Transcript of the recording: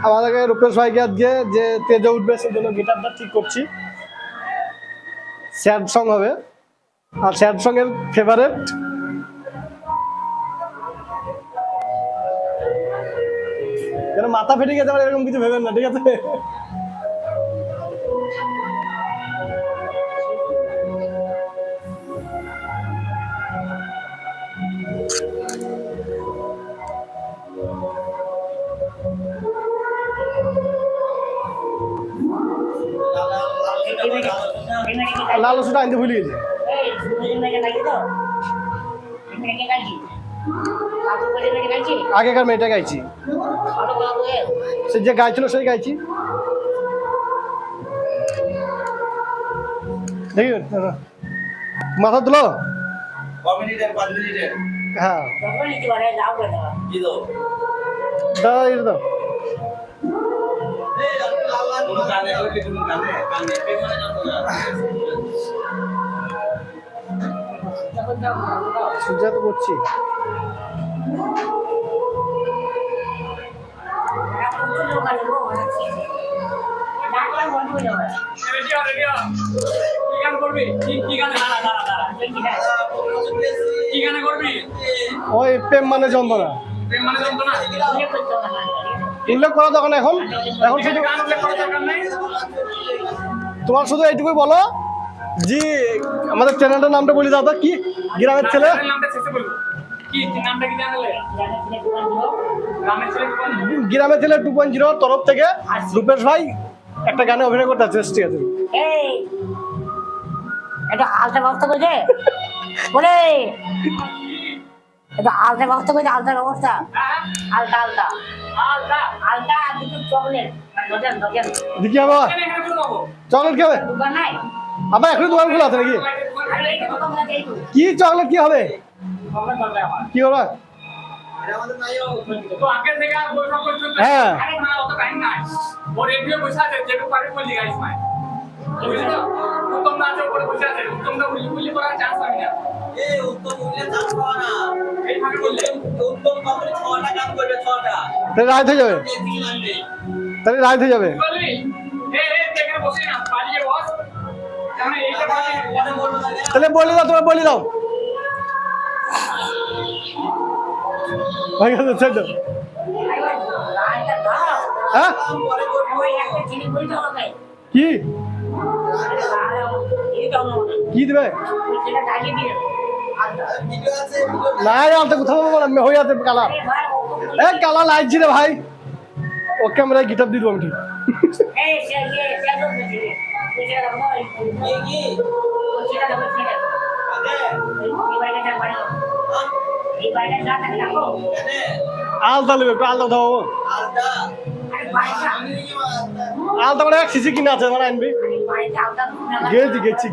আমাদেরকে রূপেশ ভাইকে আজকে যে তেজে উঠবে সেই জন্য গিটারটা ঠিক করছি। স্যাড সং হবে, আর স্যাড সং এর ফেভারেট যেন মাথা ফেটে গেছে আমার এরকম কিছু ভেবেন না, ঠিক আছে? লাল ওষুধ আনতে ভুলে গেছি। আগেকার মেয়েটা গাইছি, সে যে গাইছিল সেই গাইছি। দেখি মাথা তুলো। হ্যাঁ দাদা এটা দাও। সুজা তো করছি। ওই প্রেম মানে যন্ত্রণা উল্লেখ করা তখন এখন এখন শুধু তোমার শুধু এইটুকুই বলো জি আমাদের চ্যানেলটার নামটা বলি দাদা, কি গ্রামের ছেলে, গ্রামের ছেলে 2.0 তরফ থেকে রূপেশ ভাই একটা গানে অভিনয় করতে আছে, ঠিক আছে? এটা আলতা ব্যবস্থা করেছে বলে, এটা আলতা ব্যবস্থা করেছে, আলতা ব্যবস্থা, আলতা আলতা আলতা আলতা আর দুটো চকলেট ডজন ডজন দেখি আবার চকলেট খাবে দোকান নাই আবার এখন দোকান খোলা আছে নাকি? কি চকলেট কি হবে, কি হবে? হ্যাঁ তাহলে রাত হয়ে যাবে, তাহলে রাত হয়ে যাবে। তাহলে বলে দাও, তোমার বলে দাও। হ্যাঁ কি কি দেবে না আলতে কোথাও হয়ে যাচ্ছে কালার, কালার লাগছে রে ভাই। ও ক্যামেরায় গিটার দিয়ে দেবো আমি ঠিক। আলতা নেবে, আলতা দাও, আলতা মানে এক সিসি কিনে আছে মানে আনবি, গেছি গেছি।